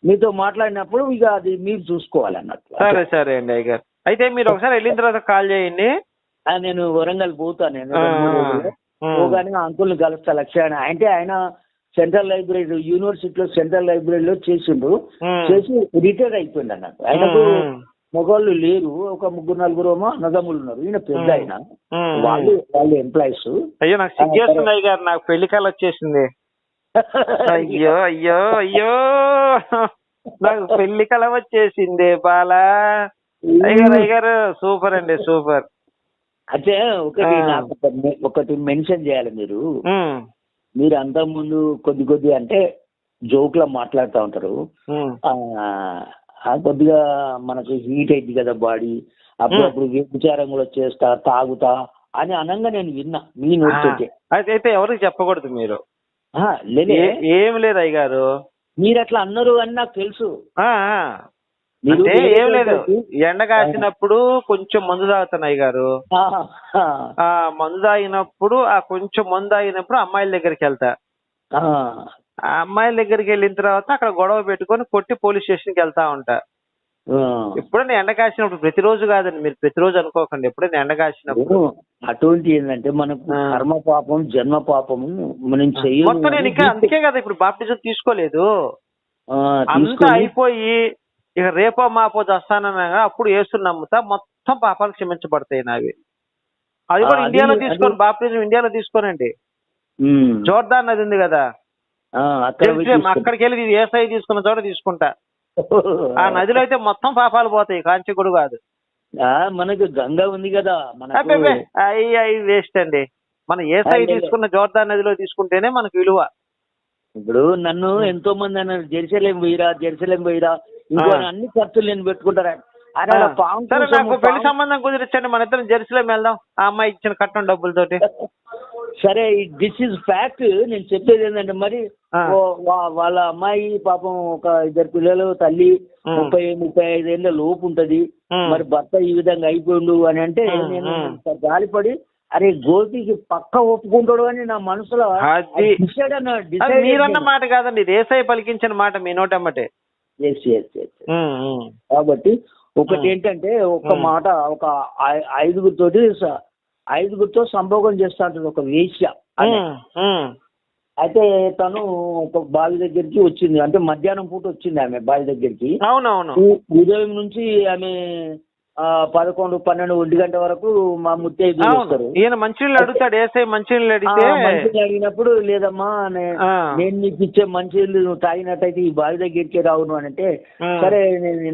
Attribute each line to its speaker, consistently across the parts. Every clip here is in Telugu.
Speaker 1: మీతో మాట్లాడినప్పుడు ఇక అది మీరు చూసుకోవాలి అన్నట్టు.
Speaker 2: సరే సరే అండి అయ్యగారు. అయితే మీరు ఒకసారి వెళ్ళిన తర్వాత కాల్ చేయండి.
Speaker 1: నేను వరంగల్ పోతాను, నేను 2-3 రోజులు పోగానే అంకుల్ని కలుస్తా లక్ష్యాన్ని. అంటే ఆయన సెంట్రల్ లైబ్రరీ యూనివర్సిటీలో సెంట్రల్ లైబ్రరీలో చేసి రిటైర్ అయిపోయింది అన్నట్టు. ఆయనకు మగవాళ్ళు లేరు, ఒక 3-4 అన్నదమ్ములు ఉన్నారు. ఈయన పెద్ద ఆయన, వాళ్ళు ఎంప్లాయీస్.
Speaker 2: అయ్యో నాకు సిగ్గేస్తుంది అయ్యగారు, నాకు పెళ్లి కాలు వచ్చేసింది. అయ్యో అయ్యో అయ్యో నాకు పెళ్లి కళ వచ్చేసింది బాలా. అయ్యగారు సూపర్ అండి, సూపర్.
Speaker 1: అయితే ఒకటి మెన్షన్ చేయాలి మీరు. మీరు అంతకుముందు కొద్ది అంటే జోక్లా మాట్లాడుతూ ఉంటారు. కొద్దిగా మనకు హీట్ అయింది కదా బాడీ, అప్పుడప్పుడు వ్యభిచారం కూడా చేస్తా, తాగుతా అని అనంగా నేను విన్నా మీ నోటితోటే.
Speaker 2: అయితే ఎవరికి చెప్పకూడదు మీరు. ఏం లేదు అయ్యగారు,
Speaker 1: మీరు అట్లా అన్నారు అని నాకు తెలుసు.
Speaker 2: అంటే ఏం లేదు, ఎండ కాసినప్పుడు కొంచెం మందు తాగుతాను అయ్యగారు. మందు తాగినప్పుడు కొంచెం మందు తాగినప్పుడు అమ్మాయిల దగ్గరికి వెళ్తా. ఆ అమ్మాయిల దగ్గరికి వెళ్ళిన తర్వాత అక్కడ గొడవ పెట్టుకొని కొట్టి పోలీస్ స్టేషన్కి వెళ్తా ఉంటా. ఎప్పుడైనా ఎండ కాసినప్పుడు, ప్రతిరోజు కాదండి, మీరు ప్రతిరోజు అనుకోకండి, ఎప్పుడైనా ఎండ కాసినప్పుడు.
Speaker 1: అటువంటి ఏంటంటే మనకు కర్మ పాపం జన్మ పాపము మనం చెయ్యము.
Speaker 2: మొత్తం నేను ఇంకా అందుకే కదా ఇప్పుడు బాప్టిజం తీసుకోలేదు. అంతా అయిపోయి ఇక రేపో మాపో వస్తానన్నా అప్పుడు యేసుని నమ్ముతా, మొత్తం పాపాలు క్షమించబడతాయి నావి. అది కూడా ఇండియాలో తీసుకోండి, బాప్టిజం ఇండియాలో తీసుకోనండి. జోర్దాన్ నది ఉంది కదా, అక్కడికి వెళ్ళి ఏసఐ తీసుకున్న చోట తీసుకుంటా. ఆ నదిలో అయితే మొత్తం పాపాలు పోతాయి, కాంచకుడు కాదు.
Speaker 1: మనకు గంగా ఉంది కదా,
Speaker 2: అవి వేస్ట్ అండి. మనం ఏసఐ తీసుకున్న జోర్దాన్ నదిలో తీసుకుంటేనే మనకు విలువ.
Speaker 1: ఇప్పుడు నన్ను ఎంతో మంది అన్నారు, జెరూసలేం పోయిరా ఇంకో అన్ని ఖర్చులు నేను పెట్టుకుంటారా.
Speaker 2: సరే నాకు పెళ్లి సంబంధం కుదిరించండి, మన ఇద్దరం జెరూసలేం వెళ్దాం ఆ అమ్మాయి ఇచ్చిన కట్నం డబ్బులతోటి.
Speaker 1: సరే, దిస్ ఇస్ ఫ్యాక్ట్. నేను చెప్పేది ఏంటంటే, మరి వాళ్ళ అమ్మాయి పాపం ఒక 2 పిల్లలు, తల్లి 30-35 ఏళ్ళ లోపు ఉంటది. మరి భర్త ఈ విధంగా అయిపోయిండు అని అంటే నేను గాలిపడి అరే గోపికి పక్క ఒప్పుకుంటాడు అని నా మనసులో
Speaker 2: మీరన్న మాట కాదండి, యేసయ్య పలికించిన మాట మీ నోటమ్మటే.
Speaker 1: కాబట్టి ఒకటి ఏంటంటే, ఒక మాట, ఒక 5గురితో సంభోగం చేస్తా ఉంటుంది ఒక వేశ్య. అయితే తను ఒక బావి దగ్గరికి వచ్చింది, అంటే మధ్యాహ్నం పూట వచ్చింది ఆమె బావి దగ్గరికి.
Speaker 2: అవునవును.
Speaker 1: ఉదయం నుంచి ఆమె 11-12 1 గంట వరకు మా ముత్తైదు వస్తారు.
Speaker 2: ఈయన మంచినీళ్ళు అడుగుతాడు, ఏసై మంచినీళ్ళు అడిగితే
Speaker 1: మంచినీళ్ళు అడిగినప్పుడు లేదమ్మా నేను నీకు ఇచ్చే మంచినీళ్ళు నువ్వు తాగినట్టయితే ఈ బావి దగ్గరికి రావును అని అంటే, సరే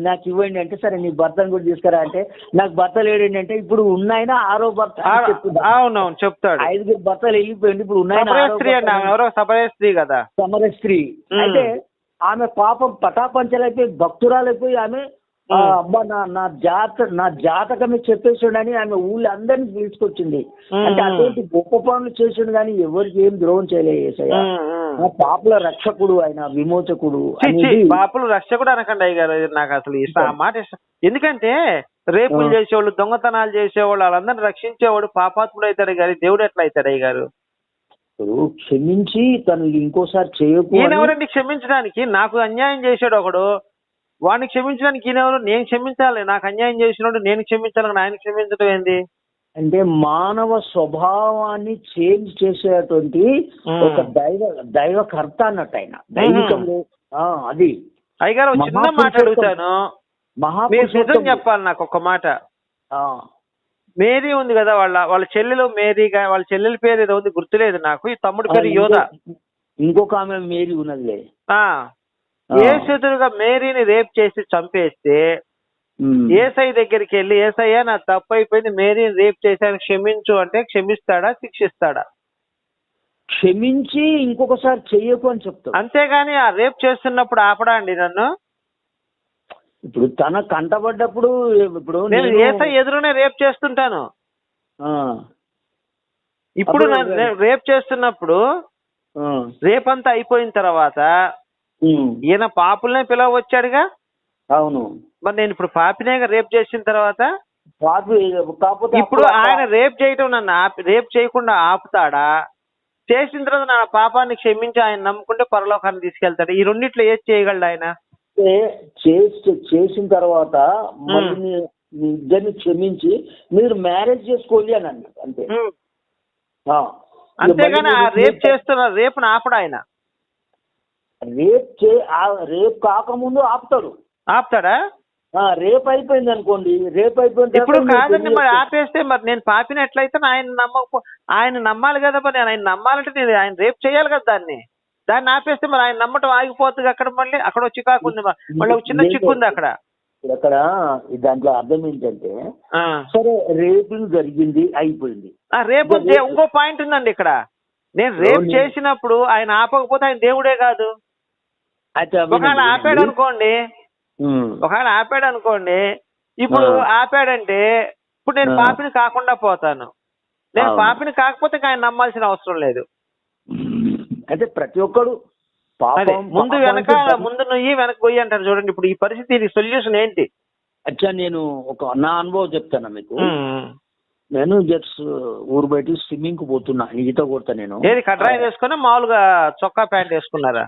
Speaker 1: నాకు ఇవ్వండి అంటే, సరే నీ భర్తను కూడా తీసుకురా అంటే, నాకు భర్త లేడండి అంటే, ఇప్పుడు ఉన్నాయన 6వ భర్త చెప్తున్నా.
Speaker 2: అవునవును చెప్తాడు.
Speaker 1: 5 భర్తలు వెళ్ళిపోయింది, ఇప్పుడు ఉన్నాయన
Speaker 2: సమరస్త్రీ కదా,
Speaker 1: సమరస్త్రీ. అయితే ఆమె పాపం పటాపంచలైపోయి భక్తురాలైపోయి ఆమె అబ్బా నా జాతకమే చెప్పేసిండని ఆమె ఊళ్ళో అందరినీ తీసుకొచ్చింది. అంటే అటువంటి గొప్ప పనులు చేసిండు కానీ ఎవరికి ఏం ద్రోహం చేయలేదు యేసయ్య. పాపుల రక్షకుడు, ఆయన విమోచకుడు.
Speaker 2: పాపుల రక్షకుడు అనకండి అయ్యగారు, నాకు అసలు ఇష్టం ఆ మాట ఇష్టం. ఎందుకంటే రేపులు చేసేవాళ్ళు, దొంగతనాలు చేసేవాళ్ళు, వాళ్ళందరినీ రక్షించేవాడు పాపాత్ముడు అవుతాడు కానీ దేవుడు ఎట్లా అవుతాడు అయ్యగారు?
Speaker 1: క్షమించి తను ఇంకోసారి చేయకూడదు.
Speaker 2: ఈయనెవరండి క్షమించడానికి? నాకు అన్యాయం చేశాడు ఒకడు, వాడిని క్షమించడానికి ఈయనెవరు? నేను క్షమించాలి, నాకు అన్యాయం చేసినోడు నేను క్షమించాలని ఆయన క్షమించడం ఏంది?
Speaker 1: అంటే మానవ స్వభావాన్ని చేంజ్ చేసేటువంటి ఒక దైవకర్త అన్నట్టు ఆయన, దైవికంలో. అది
Speaker 2: అయ్యగారు చిన్న మాట అడుగుతాను, నిజం చెప్పాలి నాకు ఒక మాట. మేరీ ఉంది కదా, వాళ్ళ చెల్లెలు మేరీ, వాళ్ళ చెల్లెల పేరు ఏదో ఉంది గుర్తులేదు నాకు, ఈ తమ్ముడి పేరు యోధ.
Speaker 1: ఇంకొక ఆమె మేరీ ఉన్నదిలే.
Speaker 2: యేసుగా మేరీని రేప్ చేసి చంపేస్తే యేసయ్య దగ్గరికి వెళ్ళి, యేసయ్య నా తప్పు అయిపోయింది, మేరీని రేప్ చేశాను క్షమించు అంటే క్షమిస్తాడా, శిక్షిస్తాడా?
Speaker 1: క్షమించి ఇంకొకసారి చెయ్యకు అని చెప్తాడు.
Speaker 2: అంతేగాని ఆ రేప్ చేస్తున్నప్పుడు ఆపడా అండి నన్ను?
Speaker 1: ఇప్పుడు తన కంటపడ్డప్పుడు ఇప్పుడు
Speaker 2: నేను యేసయ్య ఎదురునే రేప్ చేస్తుంటాను. ఇప్పుడు రేప్ చేస్తున్నప్పుడు రేప్ అంతా అయిపోయిన తర్వాత ఈయన పాపులనే పిలవచ్చాడుగా.
Speaker 1: అవును,
Speaker 2: మరి నేను ఇప్పుడు పాపినేగా రేప్ చేసిన తర్వాత. ఇప్పుడు ఆయన రేప్ చేయటం నన్ను రేప్ చేయకుండా ఆపుతాడా? చేసిన తర్వాత నా పాపాన్ని క్షమించి ఆయన నమ్ముకుంటే పరలోకాన్ని తీసుకెళ్తాడు. ఈ రెండిట్లో ఏది చేయగలడు ఆయన?
Speaker 1: చేసిన తర్వాత మళ్ళీ మీ ఇద్దరిని క్షమించి మీరు మ్యారేజ్ చేసుకోండి అని అన్నాడు అంతే.
Speaker 2: అంతేగాని రేపు చేస్తున్నారు, రేపు ఆపడు ఆయన.
Speaker 1: రేపు కాకముందు
Speaker 2: ఆపుతాడా?
Speaker 1: రేపు అయిపోయింది అనుకోండి, రేపు అయిపోయింది
Speaker 2: ఇప్పుడు కాదండి, మరి ఆపేస్తే మరి నేను పాపినట్లయితే ఆయన నమ్మాలి కదా. మరి ఆయన నమ్మాలంటే నేను ఆయన రేపు చేయాలి కదా దాన్ని ఆపేస్తే మరి ఆయన నమ్మటం ఆగిపోతుంది. అక్కడ మళ్ళీ అక్కడ చికాకు ఉంది, మళ్ళీ ఒక చిన్న చిక్కు ఉంది అక్కడ.
Speaker 1: అక్కడ దాంట్లో అర్థం ఏంటంటే, సరే రేపు జరిగింది అయిపోయింది.
Speaker 2: రేపు ఇంకో పాయింట్ ఉందండి ఇక్కడ. నేను రేపు చేసినప్పుడు ఆయన ఆపకపోతే ఆయన దేవుడే కాదు. ఒకవేళ ఆపాడు అనుకోండి, ఇప్పుడు ఆపాడంటే ఇప్పుడు నేను పాపిని కాకుండా పోతాను. నేను పాపిని కాకపోతే ఆయన నమ్మాల్సిన అవసరం లేదు.
Speaker 1: అయితే ప్రతి ఒక్కడు
Speaker 2: ముందు నుయ్యి వెనక పోయి అంటారు చూడండి. ఇప్పుడు ఈ పరిస్థితి సొల్యూషన్ ఏంటి?
Speaker 1: అచ్చా, నేను నా అనుభవం చెప్తాను మీకు. నేను జస్ట్ ఊరు బయట స్విమ్మింగ్ కు పోతున్నా, ఈత కొడతా. నేను
Speaker 2: ఏది కట్రాయి వేసుకున్నా మామూలుగా చొక్కా ప్యాంట్ వేసుకున్నారా?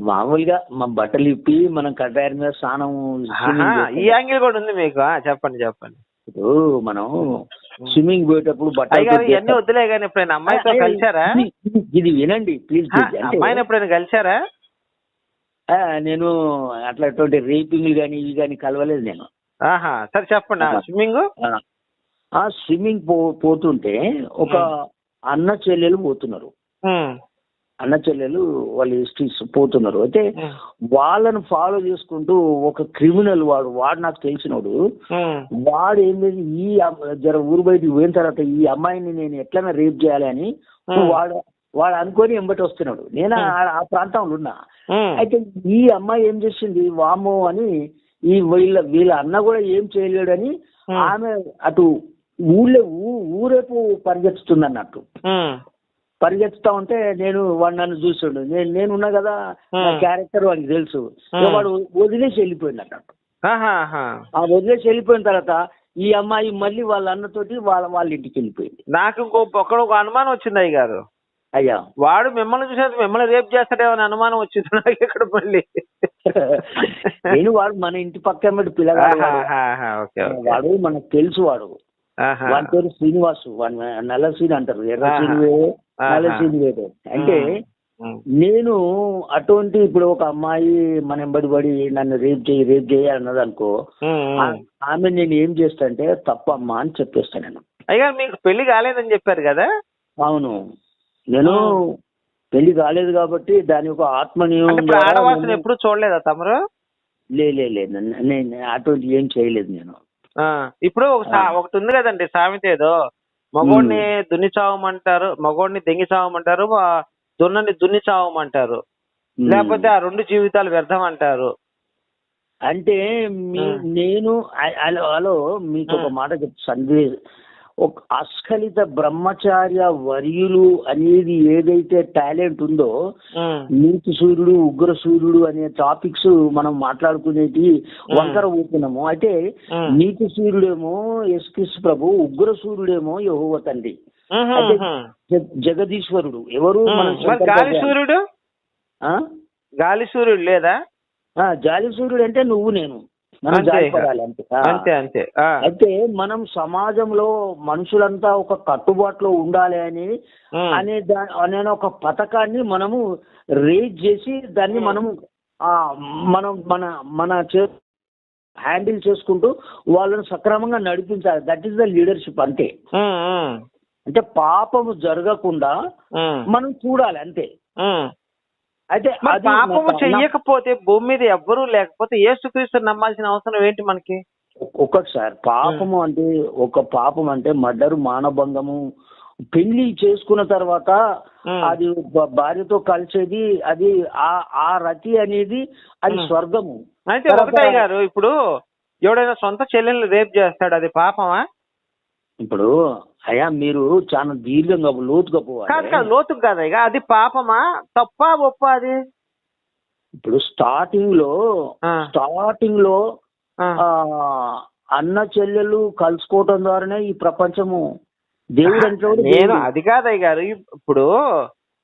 Speaker 1: మామూలుగా మా బట్టలు ఇప్పి మనం కట్రాయి మీద స్నానం.
Speaker 2: ఈ యాంగిల్ కూడా ఉంది మీకు, చెప్పండి.
Speaker 1: ఇప్పుడు మనం స్విమ్మింగ్ పోయేటప్పుడు బట్టలు
Speaker 2: ఇవన్నీ వద్దులే కానీ ఎప్పుడైనా అమ్మాయితో కలిసారా?
Speaker 1: ఇది వినండి ప్లీజ్.
Speaker 2: అమ్మాయిని ఎప్పుడైనా కలిసారా?
Speaker 1: నేను అట్లాంటి రేపింగ్లు కానీ ఇవి కానీ కలవలేదు నేను.
Speaker 2: సరే చెప్పండి.
Speaker 1: స్విమ్మింగ్ పోతుంటే ఒక అన్న చెల్లెలు పోతున్నారు. అన్న చెల్లెలు వాళ్ళు పోతున్నారు. అయితే వాళ్ళని ఫాలో చేసుకుంటూ ఒక క్రిమినల్ వాడు నాకు తెలిసినోడు. వాడు ఏం లేదు, ఈ ఊరు బయటికి పోయిన తర్వాత ఈ అమ్మాయిని నేను ఎట్లైనా రేప్ చేయాలి అని వాడు అనుకొని ఎంబటి వస్తున్నాడు. నేను ఆ ప్రాంతంలో ఉన్నా. అయితే ఈ అమ్మాయి ఏం చేసింది, వామో అని వీళ్ళ అన్న కూడా ఏం చేయలేడని ఆమె అటు ఊరేపు పరిగెత్తుతుంది అన్నట్టు. పరిగెత్తుతా ఉంటే వాడు నన్ను చూసాడు. నేనున్నా కదా, క్యారెక్టర్ వాడికి తెలుసు. వాడు వదిలేసి వెళ్ళిపోయింది అన్నట్టు. ఆ వదిలేసి వెళ్ళిపోయిన తర్వాత ఈ అమ్మాయి మళ్ళీ వాళ్ళ అన్నతోటి వాళ్ళ ఇంటికి వెళ్ళిపోయింది.
Speaker 2: నాకు ఒక అనుమానం వచ్చింది అయ్య గారు.
Speaker 1: అయ్యా,
Speaker 2: వాడు మిమ్మల్ని చూసేది మిమ్మల్ని రేపు చేస్తాడేమని అనుమానం వచ్చింది నాకు ఇక్కడ మళ్ళీ.
Speaker 1: వాడు మన ఇంటి పక్కన పిల్లగాడు, వాడు మనకు తెలుసు. వాడి పేరు శ్రీనివాసు. నల్ల సీన్ అంటారు, ఎర్ర సీన్ వేరే నల్ల సీన్ వేరే. అంటే నేను అటువంటి ఇప్పుడు ఒక అమ్మాయి మన ఎంబడి పడి నన్ను రేప్ చేయి అన్నది అనుకో, ఆమె నేను ఏం చేస్తా అంటే తప్పమ్మా అని చెప్పేస్తాను నేను.
Speaker 2: అయ్యా, మీకు పెళ్లి కాలేదని చెప్పారు కదా?
Speaker 1: అవును, నేను పెళ్లి కాలేదు కాబట్టి దాని ఒక ఆత్మనియమం.
Speaker 2: ఆడవాసన ఎప్పుడు చూడలేదా తమరు?
Speaker 1: లేదు, నేను అటువంటి ఏం చేయలేదు నేను.
Speaker 2: ఇప్పుడు ఒకటి ఉంది కదండి సామెత, ఏదో మగోడిని దున్ని చావమంటారు, మగోడిని దెంగి చావమంటారు, దున్నని దున్ని చావమంటారు, లేకపోతే ఆ రెండు జీవితాలు వ్యర్థం అంటారు.
Speaker 1: అంటే నేను హలో మీకు ఒక మాట చెప్తాను. ఒక అస్ఖలిత బ్రహ్మచార్య వర్యులు అనేది ఏదైతే టాలెంట్ ఉందో, నీతి సూర్యుడు ఉగ్ర సూర్యుడు అనే టాపిక్స్ మనం మాట్లాడుకునేటి వంకర ఊపుతున్నాము. అయితే నీతి సూర్యుడేమో యేసుక్రీస్తు ప్రభు, ఉగ్ర సూర్యుడేమో యెహోవా తండ్రి. జగదీశ్వరుడు ఎవరు?
Speaker 2: గాలి సూర్యుడు. గాలి సూర్యుడు లేదా?
Speaker 1: జాలి సూర్యుడు అంటే నువ్వు నేను జాలిపడాలి అంతే. అయితే మనం సమాజంలో మనుషులంతా ఒక కట్టుబాటులో ఉండాలి అనే ఒక పథకాన్ని మనము రేజ్ చేసి దాన్ని మనం మన హ్యాండిల్ చేసుకుంటూ వాళ్ళని సక్రమంగా నడిపించాలి. That is the leadership. అంతే. అంటే పాపము జరగకుండా మనం చూడాలి అంతే. అయితే
Speaker 2: పాపము చెయ్యకపోతే భూమి మీద ఎవ్వరూ లేకపోతే యేసుక్రీస్తు నమ్మాల్సిన అవసరం ఏంటి మనకి?
Speaker 1: ఒక్కటి సార్, పాపము అంటే పాపం అంటే మర్డరు, మానభంగము. పెళ్లి చేసుకున్న తర్వాత అది భార్యతో కలిసేది, అది ఆ రతి అనేది అది స్వర్గము.
Speaker 2: అయితే ఒకటయ్య గారు, ఇప్పుడు ఎవడైనా సొంత చెల్లెల్ని రేప్ చేస్తాడు, అది పాపమా?
Speaker 1: ఇప్పుడు అయ్యా మీరు చాలా దీర్ఘంగా లోతుగా పోవాలి.
Speaker 2: కాదు లోతుగా కాదయ్యా, అది పాపమా తప్ప ఒప్ప? అది
Speaker 1: ఇప్పుడు స్టార్టింగ్ లో అన్న చెల్లెలు కలుసుకోవటం ద్వారానే ఈ ప్రపంచము దేవుడు అంటే.
Speaker 2: నేను అది కాదయ్య గారు, ఇప్పుడు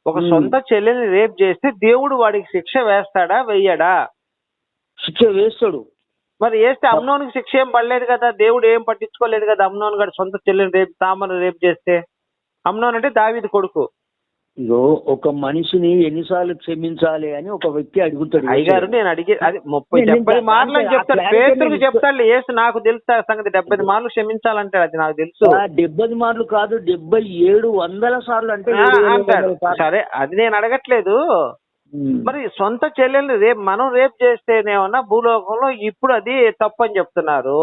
Speaker 2: ఒక సొంత చెల్లెల్ని రేప్ చేస్తే దేవుడు వాడికి శిక్ష వేస్తాడా వెయ్యడా?
Speaker 1: శిక్ష వేస్తాడు.
Speaker 2: మరి వేస్తే అమ్నోనికి శిక్ష ఏం పడలేదు కదా, దేవుడు ఏం పట్టించుకోలేదు కదా. అమ్నోన్ గారు సొంత చెల్లిని రేపు తామను రేపు చేస్తే, అమ్నోన్ అంటే దావీదు కొడుకు.
Speaker 1: ఇగో ఒక మనిషిని ఎన్నిసార్లు క్షమించాలి అని ఒక వ్యక్తి అడుగుతాడు.
Speaker 2: అయ్యగారు నేను అడిగే అది 30-70 మార్లు అని చెప్తాడు. పేతురుకు చెప్తాడు యేసు నాకు తెలుసు సంగతి 70 మార్లు క్షమించాలంటాడు. అది నాకు తెలుసు.
Speaker 1: 70 మార్లు కాదు, 7700 సార్లు అంటే
Speaker 2: అంటాడు. సరే అది నేను అడగట్లేదు. మరి సొంత చెల్లెల్ని మనం రేపు చేస్తేనేమన్నా భూలోకంలో ఇప్పుడు అది తప్పని చెప్తున్నారు.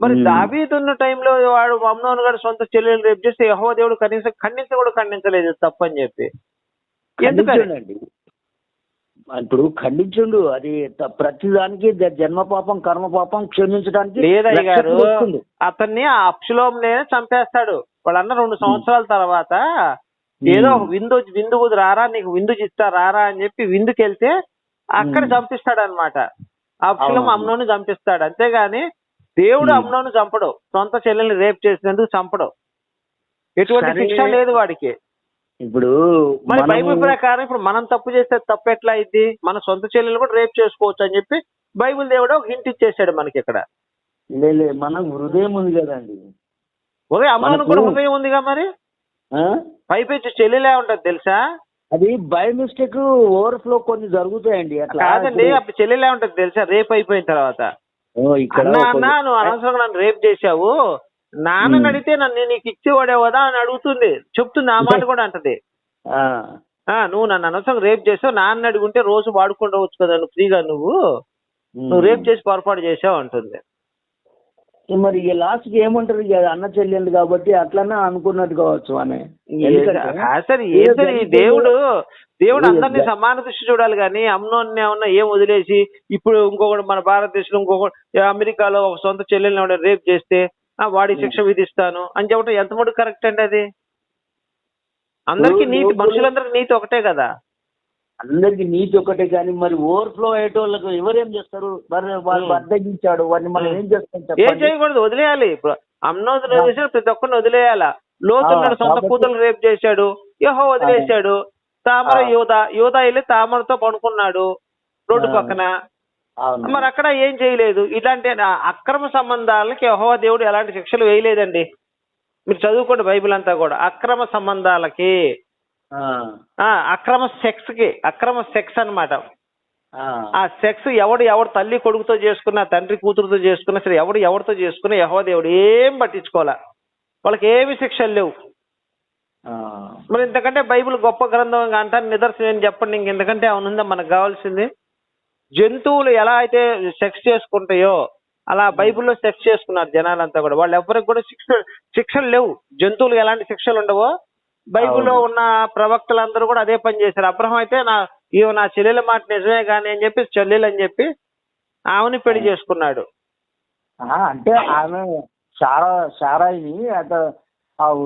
Speaker 2: మరి దావీదు ఉన్న టైంలో వాడు అమ్నోను గారు సొంత చెల్లెలు రేపు చేస్తే యెహోవా దేవుడు కనీసం ఖండించలేదు తప్పని చెప్పి.
Speaker 1: ఎందుకండి ఇప్పుడు ఖండించుండు. అది ప్రతి దానికి జన్మ పాపం కర్మ పాపం క్షమించడానికి
Speaker 2: లేదయ్య గారు. అతన్ని ఆ అప్షలోమునే చంపేస్తాడు. వాళ్ళన్న 2 సంవత్సరాల తర్వాత ఏదో విందు రారా నీకు విందు ఇస్తా రారా అని చెప్పి విందుకి వెళ్తే అక్కడ చంపిస్తాడు అనమాట. అప్షలోము అమ్నోను చంపిస్తాడు. అంతేగాని దేవుడు అమ్నోను చంపడు. సొంత చెల్లెల్ని రేప్ చేసినందుకు చంపడు. ఎటువంటి శిక్ష లేదు వాడికి.
Speaker 1: ఇప్పుడు
Speaker 2: మరి బైబిల్ ప్రకారం ఇప్పుడు మనం తప్పు చేస్తే తప్పు ఎట్లా అయింది? మన సొంత చెల్లెలు కూడా రేప్ చేసుకోవచ్చు అని చెప్పి బైబిల్ దేవుడు ఒక హింట్ ఇచ్చేసాడు మనకి ఇక్కడ.
Speaker 1: మనకు హృదయం ఉంది కదండి.
Speaker 2: అమ్నోను కూడా హృదయం ఉందిగా. మరి పైపెచ్చి చెల్లెలే ఉంటది తెలుసా?
Speaker 1: అది బై మిస్టేక్ ఓవర్ఫ్లో కొన్ని జరుగుతాయండి. అట్లా
Speaker 2: కాదండి, అప్పుడు చెల్లెలే ఉంటది తెలుసా రేప్ అయిపోయిన తర్వాత. అన్నా నువ్వు అనవసరంగా నన్ను రేప్ చేశావు, నాన్నని అడిగితే నన్ను నీకు ఇచ్చేవాడేవదా అని అడుగుతుంది, చెప్తుంది. ఆ మాట కూడా అంటది. నువ్వు నన్ను అనవసరంగా రేప్ చేసావు, నాన్న అడుగుంటే రోజు వాడుకుంటవచ్చు కదా నువ్వు ఫ్రీగా, నువ్వు రేప్ చేసి పొరపాటు చేసావు అంటుంది.
Speaker 1: మరి లాస్ట్కి ఏమంటారు? అన్న చెల్లెలు కాబట్టి అట్లనే అనుకున్నట్టు కావచ్చు ఆమె.
Speaker 2: సరే దేవుడు అందరినీ సమాన దృష్టి చూడాలి కానీ అమ్నోన్ని ఏమన్నా ఏం వదిలేసి ఇప్పుడు ఇంకొకటి మన భారతదేశంలో ఇంకొకటి అమెరికాలో ఒక సొంత చెల్లెల్ని రేప్ చేస్తే వాడి శిక్ష విధిస్తాను అని చెప్పడం ఎంత మటుకు కరెక్ట్ అండి? అది అందరికీ నీతి, మనుషులందరికీ నీతి ఒకటే కదా.
Speaker 1: అందరికి నీతి ఒకటే కానీ మరి ఓవర్ఫ్లో అయ్యేటోళ్ళకు ఎవరేం చేస్తారు? వాళ్ళు అడ్డగించాడు వాడిని మనం ఏం చేస్తాం?
Speaker 2: ఏం చేయకూడదు, వదిలేయాలి. ఇప్పుడు అమ్నోను చేసిన ప్రతి ఒక్కరిని వదిలేయాలా. లోతున్నాడు సొంత కూతురు రేపు చేశాడు, యెహోవా వదిలేశాడు. తామర యోధా వెళ్ళి తామరతో పడుకున్నాడు రోడ్డు పక్కన. మరి అక్కడ ఏం చేయలేదు. ఇలాంటి అక్రమ సంబంధాలకి యెహోవా దేవుడు ఎలాంటి శిక్షలు వేయలేదండి. మీరు చదువుకోండి బైబిల్ అంతా కూడా. అక్రమ సంబంధాలకి, అక్రమ సెక్స్ అన్నమాట. ఆ సెక్స్ ఎవడు తల్లి కొడుకుతో చేసుకున్నా, తండ్రి కూతురుతో చేసుకున్నా సరే, ఎవరితో చేసుకున్నా యెహోవా దేవుడు ఏం పట్టించుకోవాలా. వాళ్ళకి ఏమి శిక్షలు లేవు. మరి ఇంతకంటే బైబిల్ గొప్ప గ్రంథం అంటారు. నిదర్శనం ఏం చెప్పండి ఇంకెందుకంటే అవునుందా మనకు కావాల్సింది? జంతువులు ఎలా అయితే సెక్స్ చేసుకుంటాయో అలా బైబిల్లో సెక్స్ చేసుకున్నారు జనాలంతా కూడా. వాళ్ళు ఎవరికి కూడా శిక్షలు లేవు. జంతువులు ఎలాంటి శిక్షలు ఉండవో బైబిల్లో ఉన్న ప్రవక్తలందరూ కూడా అదే పని చేశారు. అబ్రహం అయితే నా చెల్లెల మాట నిజమే కానీ అని చెప్పి చెల్లెలు అని చెప్పి ఆమెని పెళ్లి చేసుకున్నాడు.
Speaker 1: అంటే ఆమె సారాయిని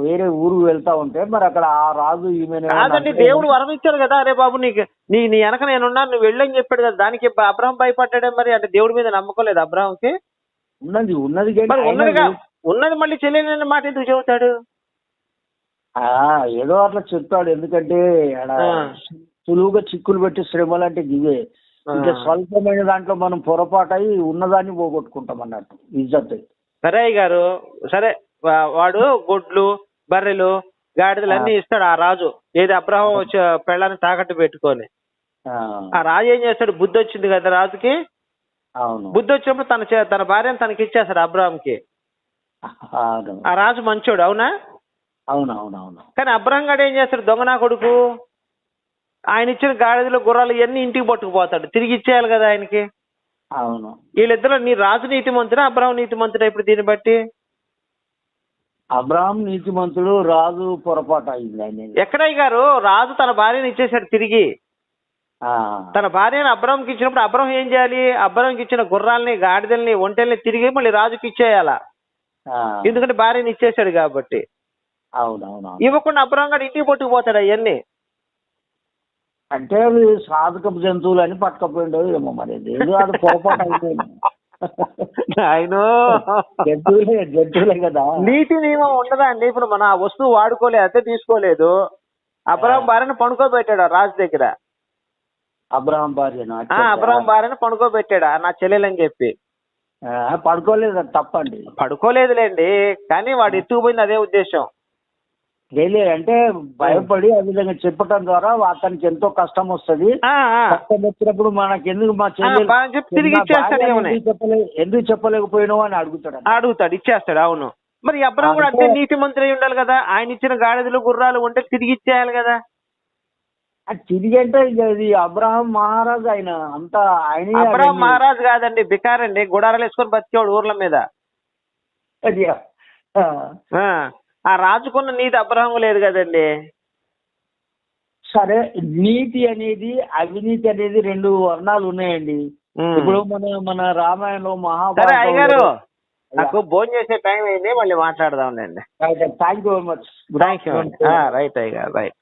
Speaker 1: వేరే ఊరు వెళ్తా ఉంటే మరి అక్కడ ఆ రాజు
Speaker 2: కాదండి, దేవుడు వరం ఇచ్చారు కదా. అరే బాబు నీ వెనక నేనున్నాను నువ్వు వెళ్ళని చెప్పాడు కదా. దానికి అబ్రహం భయపడ్డాడే. మరి అంటే దేవుడి మీద నమ్మకం లేదు అబ్రహంకి? ఉన్నది మళ్ళీ చెల్లెలు మాట ఎందుకు చెబుతాడు?
Speaker 1: ఏదో అట్లా చెప్తాడు. ఎందుకంటే సులువుగా చిక్కులు పెట్టి శ్రమలు అంటే ఇవే. ఇంకా స్వల్పమైన దాంట్లో మనం పొరపాటు అయి ఉన్నదాన్ని పోగొట్టుకుంటాం అన్నట్టు ఇజ్జత్.
Speaker 2: సరే గారు, సరే వాడు గొడ్లు బర్రెలు గాడిదలు అన్ని ఇస్తాడు ఆ రాజు. ఏది అబ్రహం పెళ్ళాన్ని తాకట్టు పెట్టుకొని. ఆ రాజు ఏం చేస్తాడు? బుద్ధి వచ్చింది కదా రాజుకి. బుద్ధి వచ్చినప్పుడు తన భార్యను తనకి ఇచ్చేస్తాడు అబ్రహాంకి. ఆ రాజు మంచోడు, అవునా?
Speaker 1: అవునవునవును.
Speaker 2: కానీ అబ్రహం గారు ఏం చేస్తాడు? దొంగనా కొడుకు. ఆయన ఇచ్చిన గాడిదలు గుర్రాలు ఇవన్నీ ఇంటికి పట్టుకుపోతాడు. తిరిగి ఇచ్చేయాలి కదా ఆయనకి.
Speaker 1: అవును.
Speaker 2: వీళ్ళిద్దరు నీ రాజు నీతిమంతుడా అబ్రహం నీతిమంతుడా? ఇప్పుడు దీన్ని బట్టి
Speaker 1: అబ్రహాం నీతిమంతుడు, రాజు పొరపాటు అయింది. ఆయన
Speaker 2: ఎక్కడయ్య గారు? రాజు తన భార్యను ఇచ్చేసాడు తిరిగి. తన భార్యను అబ్రహాంకి ఇచ్చినప్పుడు అబ్రహం ఏం చేయాలి? అబ్రహాంకి ఇచ్చిన గుర్రాలని గాడిదల్ని ఒంటెల్ని తిరిగి మళ్ళీ రాజుకి ఇచ్చేయాలా. ఎందుకంటే భార్యను ఇచ్చేసాడు కాబట్టి.
Speaker 1: అవునవును.
Speaker 2: ఇవ్వకుండా అబ్రహం గారు ఇంటికి పట్టుకుపోతాడు అవన్నీ.
Speaker 1: అంటే అవి సాధకపు జంతువులు అని పట్టుకపోయిండో ఏమో మరి. అది పొరపాటు అయిపోయింది.
Speaker 2: ఆయన
Speaker 1: జంతువులే కదా.
Speaker 2: నీతి నియమం ఉండదా అండి? ఇప్పుడు మన ఆ వస్తువు వాడుకోలేదు, అతే తీసుకోలేదు. అబ్రహం భార్యను పడుకోబెట్టాడు రాజు దగ్గర.
Speaker 1: అబ్రహాం భార్యను
Speaker 2: అబ్రహాం భార్యను పడుకోబెట్టాడు నా చెల్లెలని చెప్పి.
Speaker 1: పడుకోలేదు, అది తప్పండి.
Speaker 2: పడుకోలేదులేండి, కానీ వాడు ఎత్తుకుపోయింది అదే ఉద్దేశం.
Speaker 1: లేదు అంటే భయపడి ఆ విధంగా చెప్పటం ద్వారా అతనికి ఎంతో కష్టం వస్తుంది. కష్టం వచ్చినప్పుడు మనకి ఎందుకు మా చెల్లి
Speaker 2: తిరిగి ఇచ్చేస్తాడు,
Speaker 1: ఎందుకు చెప్పలేకపోయినావు అని
Speaker 2: అడుగుతాడు, ఇచ్చేస్తాడు. అవును, మరి అబ్రహాం కూడా అంటే నీతి మంత్రి అయి ఉండాలి కదా, ఆయన ఇచ్చిన గాడిదలు గుర్రాలు ఉంటే తిరిగి ఇచ్చేయాలి కదా.
Speaker 1: తిరిగి అంటే ఇది అబ్రహాం మహారాజు, ఆయన అంతా ఆయన.
Speaker 2: అబ్రహాం మహారాజు కాదండి, బికారండి, గుడారాలు వేసుకొని బతికేవాడు ఊర్ల మీద. ఆ రాజుకున్న నీతి అబ్రహాం లేదు కదండి.
Speaker 1: సరే, నీతి అనేది అవినీతి అనేది రెండు వర్ణాలు ఉన్నాయండి. ఇప్పుడు మన రామాయణంలో
Speaker 2: మహాభారతం. అయ్యగారు నాకు భోజనం చేసే టైం అయింది, మళ్ళీ మాట్లాడదాంలేండి.
Speaker 1: Thank you very much.
Speaker 2: Thank you. Right అయ్యగారు, రైట్.